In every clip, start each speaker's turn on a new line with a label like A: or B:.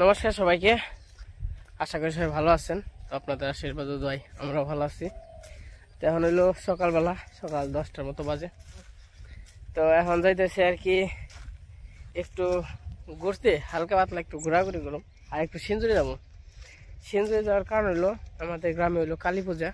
A: নমস্কার সবাইকে, আশা করি সবাই ভালো আছেন। তো আপনাদের আশীর্বাদ ও দোয়ায় আমরাও ভালো আছি। তো এখন হইলো সকালবেলা, সকাল 10টার মতো বাজে। তো এখন যাইতেছে আর কি একটু ঘুরতে, হালকা পাতলা একটু ঘোরাঘুরি করলাম আর একটু সিঞ্জুরি যাবো। সিঞ্জুরি যাওয়ার কারণ হইলো আমাদের গ্রামে হইলো কালী পূজা।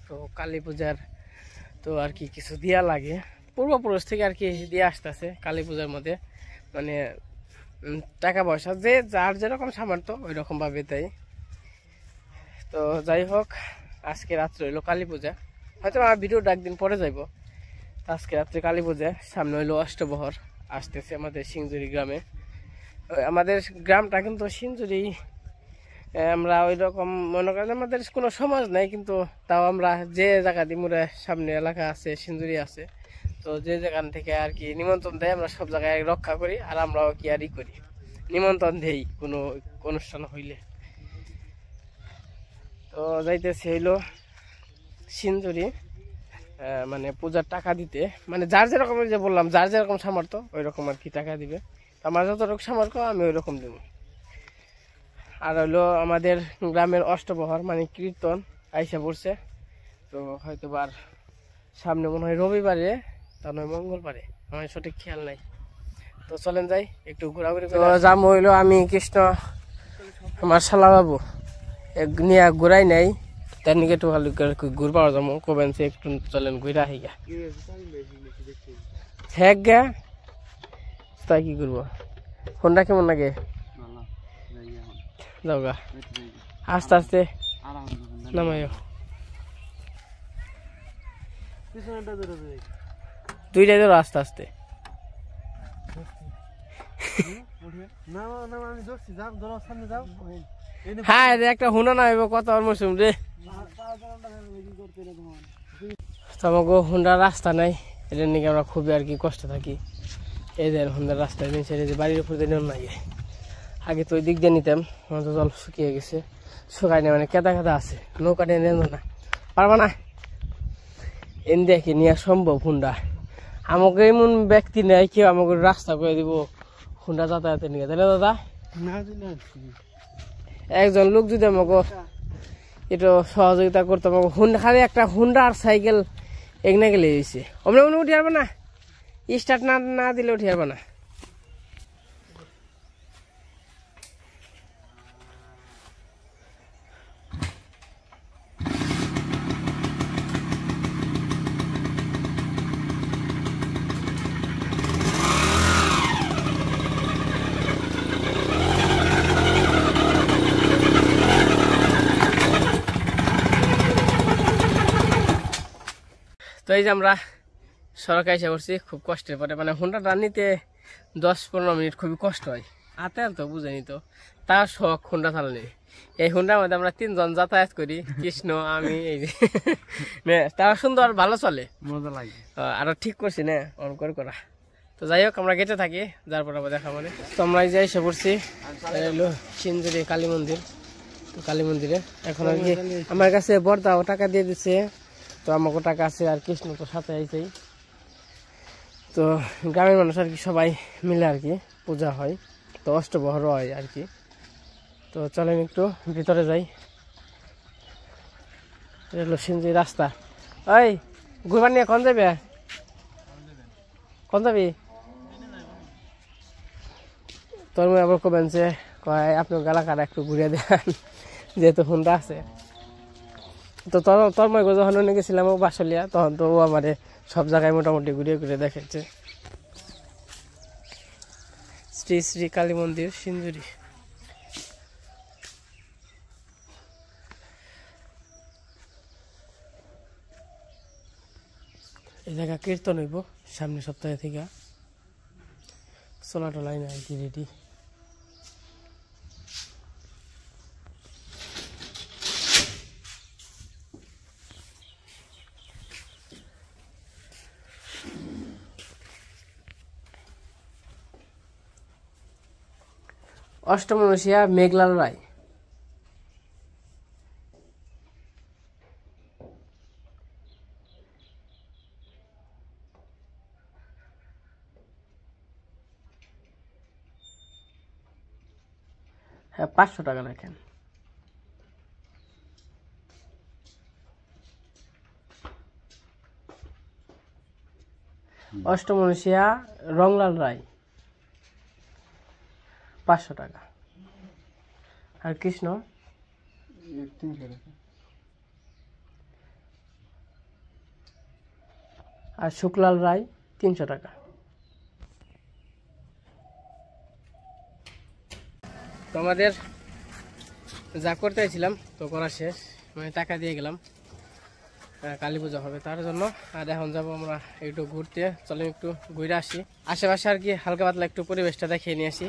A: তো কালী পূজার তো আর কি কিছু দিয়া লাগে, পূর্বপুরুষ থেকে আর কি দিয়ে আসতেছে কালী পূজার মধ্যে, মানে টাকা পয়সা যে যার যেরকম সামর্থ্য ওই রকম ভাবে তাই। তো যাই হোক, আজকে রাত্রে হইলো কালী পূজা, হয়তো আমার ভিডিওটা একদিন পরে যাইব। আজকে রাত্রে কালী পূজা, সামনে হইলো অষ্টবহর আসতেছে আমাদের সিঞ্জুরি গ্রামে। আমাদের গ্রামটা কিন্তু সিঞ্জুরি, আমরা ওই রকম মনে করেন আমাদের কোনো সমাজ নাই, কিন্তু তাও আমরা যে জায়গা দিমুরে সামনে এলাকা আছে, সিঞ্জুরি আছে, তো যে যেখান থেকে আর কি নিমন্ত্রণ দেয় আমরা সব জায়গায় রক্ষা করি। আর আমরাও কি আর করি, নিমন্ত্রণ দেই কোনো অনুষ্ঠান হইলে। তো যাইতেছে হইলো সিঞ্জুরি, মানে পূজার টাকা দিতে, মানে যার যেরকম, যে বললাম যার যেরকম সামর্থ্য ওই রকম আর কি টাকা দিবে। আমার যতটুকু সামর্থ্য আমি ওই রকম দেবো। আর হইলো আমাদের গ্রামের অষ্টপ্রহর মানে কীর্তন আইসা পড়ছে। তো হয়তো আর সামনে মনে হয় রবিবারে, তা নয় মঙ্গলবারে, আমার সঠিক খেয়াল নাই। তো চলেন যাই একটু ঘোরাঘুরি করে যাম। হইলো আমি কৃষ্ণ আমার শালা বাবু নিয়ে ঘুরাই নাই, তার নিকে একটু ভালো ঘুরবা যাবো কবেন সে, একটু চলেন ঘুরা আহি গা। হ্যাঁ গা, তাই কি করবো, ফোনটা কেমন লাগে যাও গা, আস্তে আস্তে নামাইও। দুইটাই ধরো আস্তে আস্তে। হ্যাঁ একটা হুন্ডা না হইব কত মৌসুম রে, আমাকে হুন্ডার রাস্তা নাই, এটার নিয়ে আমরা খুবই আর কি কষ্ট থাকি। এই যে হুন্ডার রাস্তা নিচে যে বাড়ির উপর দিয়ে নিয়ম লাগে, আগে তো ওই দিক দিয়ে নিতাম, আমার তো জল শুকিয়ে গেছে, শুকাই না মানে কেদা কেদা আছে, নৌকা নিয়ে নেব না, পারবা না এন দেখে নিয়ে সম্ভব হুন্ডা। আমাকে এমন ব্যক্তি নেই কেউ আমাকে রাস্তা করে দিব হুন্ডা যাতায়াতের নিয়ে, তাই না দাদা? একজন লোক যদি আমাকে একটু সহযোগিতা করতো, আমাকে হুন্ডা, খালি একটা হুন্ডা আর সাইকেল এগনে গেলে হয়েছে, অমনি মনে উঠে আসবে না, স্টার্ট না দিলে উঠে আসবে না। তো এই যে আমরা সড়কে এসে পড়ছি, খুব কষ্টের পরে, মানে হুন্ডাটা নিতে 10-15 মিনিট খুবই কষ্ট হয়, হাতে তো বুঝেনি তো, তার শখ হুন্ডা চালানি। এই হুন্ডার মধ্যে আমরা 3জন যাতায়াত করি, কৃষ্ণ আমি, এই যে তার সুন্দর ভালো চলে, মজা লাগে। আরো ঠিক করছি না অন করে করা। তো যাই হোক, আমরা গেটে থাকি, যার পর আবার দেখা মানে। তো আমরা এই যে এসে পড়ছি সিঞ্জুরি কালী মন্দির। তো কালী মন্দিরে এখন আর কি আমার কাছে বর্দাও টাকা দিয়ে দিচ্ছে, তো আমাকে টাকা আছে, আর কৃষ্ণ তো সাথে আইছেই। তো গ্রামের মানুষ আর কি সবাই মিলে আর কি পূজা হয়, তো অষ্টপ্রহর হয় আর কি। তো চলেন একটু ভিতরে যাই, এটা হলো সিঞ্জুরি রাস্তা। ওই ঘুরবার নিয়ে কোন যাবে, কোন যাবি? তোর মেয়ে আবার কবেন যে কয় আপনার এলাকাটা একটু ঘুরিয়ে দেন, যেহেতু হুন্ডা আছে। তো তোর মই যখন নিয়ে গেছিলাম ও বাসলিয়া, তখন তো ও আমার সব জায়গায় মোটামুটি ঘুরিয়ে ঘুরিয়ে দেখেছে। শ্রী শ্রী কালী মন্দির সিঞ্জুরি। এই জায়গা কীর্তন হইব সামনে সপ্তাহে থেকে, সোলাটো লাইন আর কি রেডি। অষ্টমনুষিয়া মেঘলাল রায়। হ্যাঁ 500 টাকা রাখেন। অষ্টমনুষিয়া রংলাল রায় 500 টাকা। আর কৃষ্ণ
B: 300 টাকা।
A: আর শুক্লাল রায় 300 টাকা। তো আমাদের যা করতে চাইছিলাম তো করা শেষ, মানে টাকা দিয়ে গেলাম, কালী পূজা হবে তার জন্য। আর এখন যাবো আমরা একটু ঘুরতে, চলো একটু ঘুরে আসি আশেপাশে আর কি, হালকা পাতলা একটু পরিবেশটা দেখিয়ে নিয়ে আসি।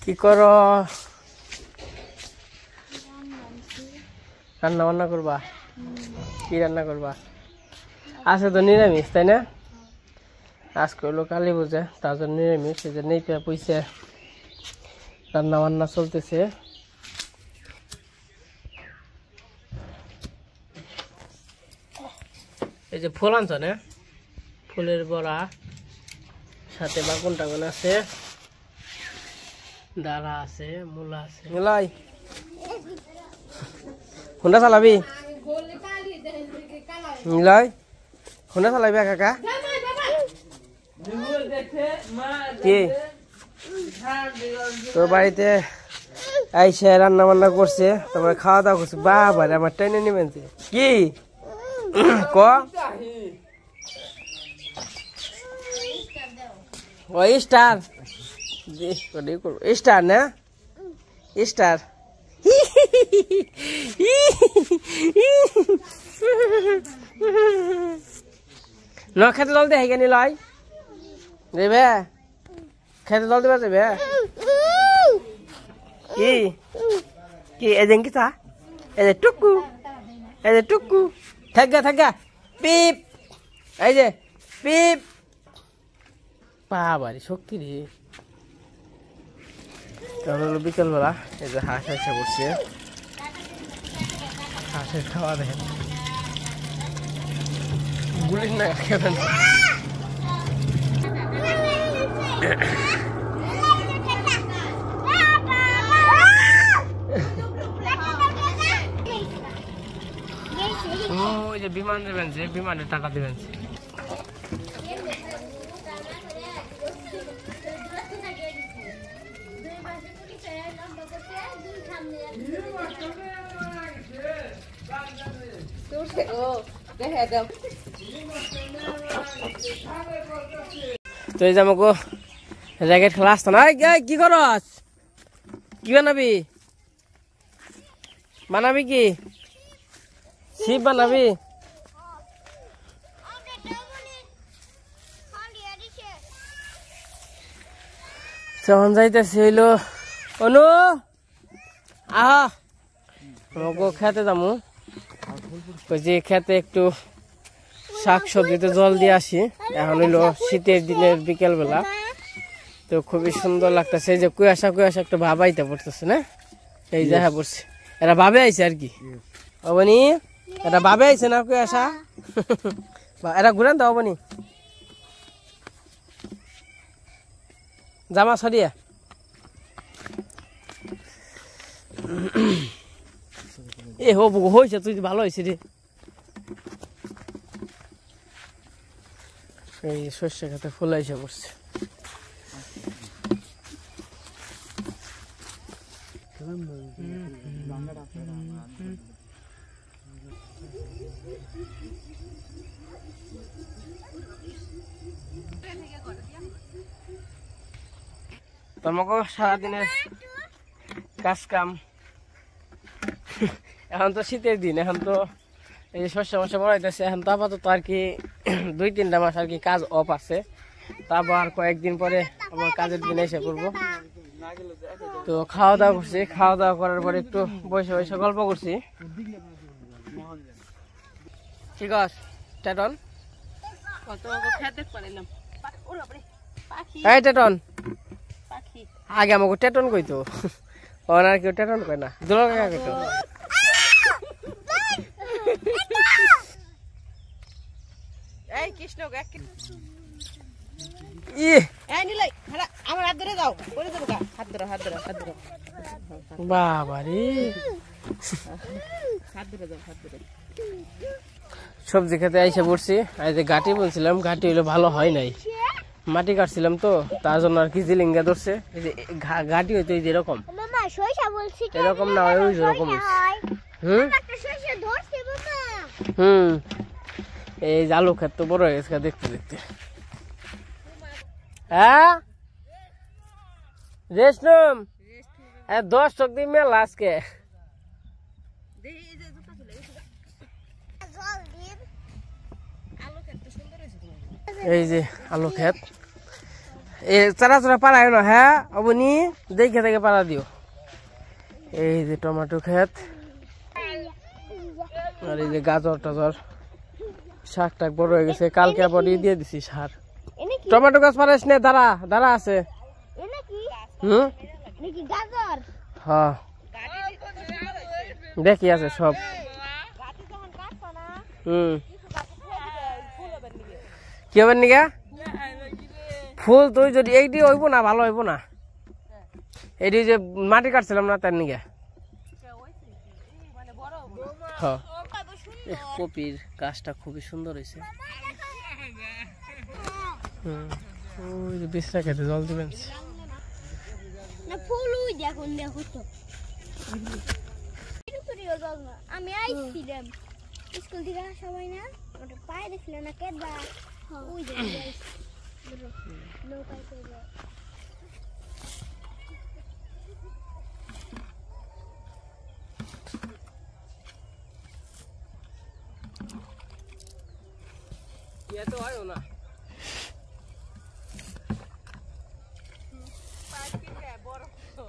A: কি করো? রান্না বান্না করবা? কি রান্না করবা? আজকে তো নিরামিষ তাই না? আজকে হলো কালী পূজা, তার জন্য নিরামিষ। এই যে নেইপা পয়সা রান্না বান্না চলতেছে। এই যে ফুল আনছ না, ফুলের বড়া, সাথে বাগুন টাগুন আছে, ডালা আছে, মূলা আছে। মিলাই কোনটা চালাবি? মিলাই কোনটা চালাবি কাকা? কি তোর বাড়িতে আইসা রান্না বান্না করছে, তারপরে খাওয়া দাওয়া করছে। বাবা আমার টেনে নেবেন কি ক ওই স্টার স্টার না স্টার ন খেতে জল দিয়ে হেগে নিল দেবে খেতে জল দেবে দেবে কি কি এদিন কি তা এই যে টুকু থাকা পিপ এই যে পিপ বাবারি শক্তি রে। কারণ হলো বিকেলবেলা এই যে হাঁস এসে পড়ছে, হাঁসের খাওয়া দেখেন গুলির না খেবেন। ওই যে বিমান দেবেন, যে বিমানের টাকা দেবেন। তো এই যে আমাকে র্যাকেট খেলা আসতো না। কি করস, কি বানাবি কি শিব বানাবি? যখন যাইতেছি হইলো অনু আহ আমাকে খেতে যাবো, ওই যে খেতে একটু শাক সবজিতে জল দিয়ে আসি। এখন হইলো শীতের দিনের বিকেল বেলা, তো খুবই সুন্দর লাগতেছে। এই যে কুয়াশা একটু ভাব আইতে পড়তেছে না, এই যে হ্যাঁ পড়ছে। এরা ভাবে আইছে আর কি অবনি, এটা ভাবে আইছে না কুয়াশা। এরা ঘুরান দাও অবনি, জামা সরিয়া এ হয়েছে, তুই ভালো হয়েছে রে। এই সর্ষে খেতে ফুল এসে পড়ছে। তোমাকে সারাদিনের কাজ কাম, এখন তো শীতের দিন, এখন তো এই শস্য মশা বড়াইতেছে। এখন তো আপাতত আর কি 2-3টা মাস আর কি কাজ অফ আছে, তারপর কয়েকদিন পরে আমার কাজের দিন এসে করবো। তো খাওয়া দাওয়া করছি, খাওয়া দাওয়া করার পরে একটু বসে গল্প করছি। ঠিক আছে টেটন, এই টেটন আগে আমাকে টেটন কইতো, আর কেউ টেটন কয় না, দুলা কাকা কইতো। এই কৃষ্ণ বাবারে সবজি খেতে এসে পড়ছি। এই যে গাটি বলছিলাম, গাটি হইলে ভালো হয় নাই, মাটি কাটছিলাম তো তার জন্য আর কি জিলিঙ্গা ধরছে। এই যে গাটি হইতো যেরকম এরকম না হয়, ওই যেরকম এই যে আলু ক্ষেত তো বড় হয়ে গেছে দেখতে দেখতে। হ্যাঁ রেশম 10 টাকা দিয়ে মেলা আজকে। এই যে আলু ক্ষেত, এই চারা পাড়ায় না। হ্যাঁ অবনি দেখে দেখে পাড়া দিও। এই যে টমেটো ক্ষেত, আর এই যে গাজর টাজর, শাক টাক বড় হয়ে গেছে। কালকে আবার দিয়ে দিছি সার। টমেটো গাছ পারিস না, দাঁড়া আছে। হ্যাঁ দেখি আছে সব। কি হবে নিগা ফুল? তুই যদি এইটি হইব না, ভালো হইব না। এইটি যে মাটি কাটছিলাম না তার নিগা। হ্যাঁ কপির গাছটা খুবই সুন্দর হয়েছে। ওই যে বিছরা খেতে জল দিবেন।
C: আমি আইছিলাম স্কুল থেকে সবাই না ওটা পায়ে দেখছিল না কেডা ওই যে নৌকায় করে
A: ये तो आयो ना पाइप की है बरफ तो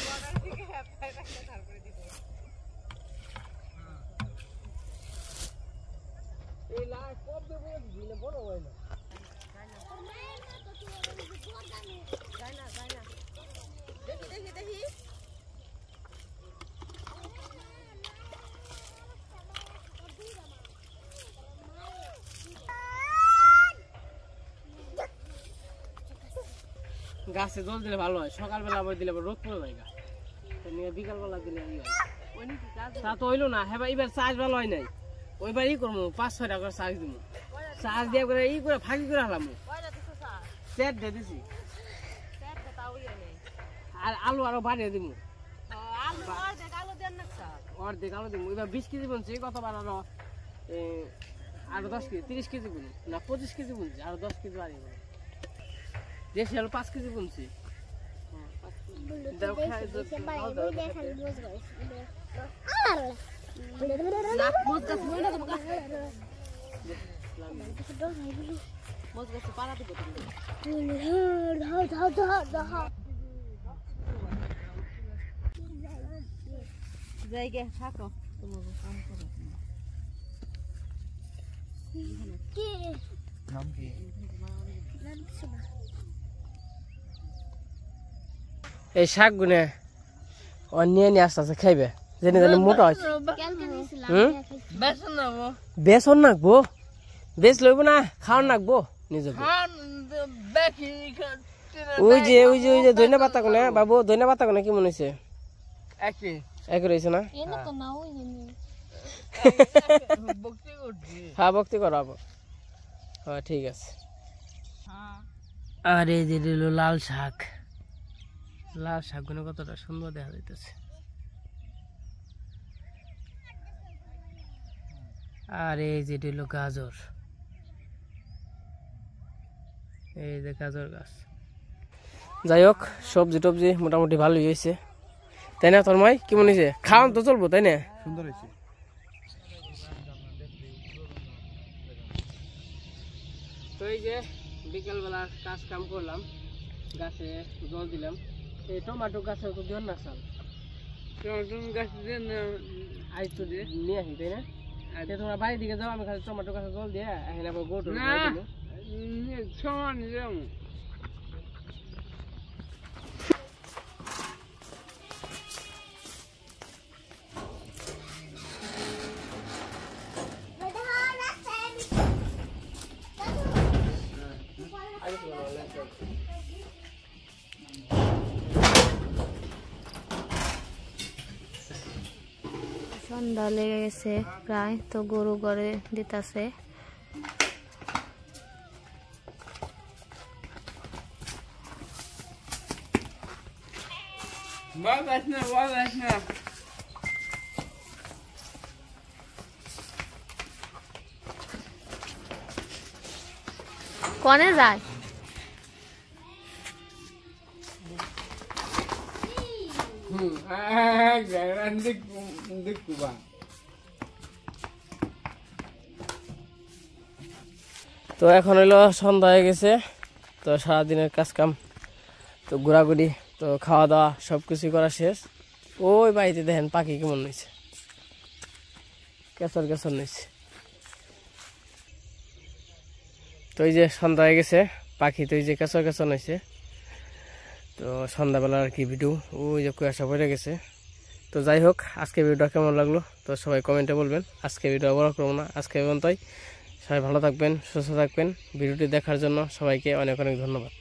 A: वाटर की है पाइप रखते धार করে দিব এই লা কব দেব দিলে বড় হয় না দেখি গাছে জল দিলে ভালো হয় সকালবেলা আবার দিলে রোদ পড়ে যায় গা তো নিয়ে বিকালবেলা দিলে এই হয় তা তো হইলো না হ্যাঁ এবার চার্জ ভালো হয় নাই ওইবার ই করবো 5-6 টাকা চার্জ দিব চার্জ দিয়ে করে ই করে ফাঁকি করে হলাম সেট দিয়ে দিছি আর আলু আরো বাড়িয়ে দিব অর্ধেক আলু দিব এবার 20 কেজি বলছি কতবার আরো 10 কেজি 30 কেজি বলি না 25 কেজি বলছি আরো 10 কেজি বাড়িয়ে বলি দেশে হলো 5 কেজি বলছি
D: জায়গা থাকো তোমার কাম করো
C: কি
B: নাম কি
A: এই শাক গুনে অনিয়ে নিয়ে আস্তে আস্তে খাইবে জেনে জানি মোটা হয়েছে বেসন নাকবো বেশ লইব না খাওয়ান নাকবো নিজে ওই যে ধনিয়া পাতা কোনে বাবু ধনিয়া পাতা কোনে কি মনে হয়েছে একই রয়েছে না হ্যাঁ ভক্তি করো আবার হ্যাঁ ঠিক আছে আর এই যে লাল শাক গুলো কতটা সুন্দর দেখা যাইতেছে আর এই যে গাজর এই যে গাজর গাছ যাই হোক সবজি টবজি মোটামুটি ভালোই হয়েছে তাই না তোর মাই কেমন হয়েছে খাওয়ান তো চলবো তাই না
B: সুন্দর হয়েছে
A: তো এই যে বিকেলবেলা কাজ কাম করলাম গাছে জল দিলাম এই টমেটো গাছে তো দিও না সাল টমেটো গাছে আজ তো দিয়ে নিয়ে আসি তাই না তোমরা বাড়ির দিকে যাও আমি খালি টমেটো গাছে জল দিয়ে এখানে আবার গোট না সমান যাবো
C: সন্ধ্যা লেগে গেছে প্রায় তো গরু ঘরে দিতেছে কনে যায়
A: তো এখন হইলো সন্ধ্যা হয়ে গেছে তো সারাদিনের কাজ কাম তো ঘোরাঘুরি তো খাওয়া দাওয়া সবকিছু করা শেষ ওই বাড়িতে দেখেন পাখি কেমন নিয়েছে কেসর কেসর নিয়েছে তো এই যে সন্ধ্যা হয়ে গেছে পাখি তো এই যে কেসর কেসর নিয়েছে তো সন্ধ্যাবেলা আর কি ভিডিও ওই যে কুয়াশা পড়ে গেছে তো যাই হোক আজকে ভিডিওটা কেমন লাগলো তো সবাই কমেন্টে বলবেন আজকে ভিডিও বড় করবো না আজকে পর্যন্তই সবাই ভালো থাকবেন সুস্থ থাকবেন ভিডিওটি দেখার জন্য সবাইকে অনেক অনেক ধন্যবাদ।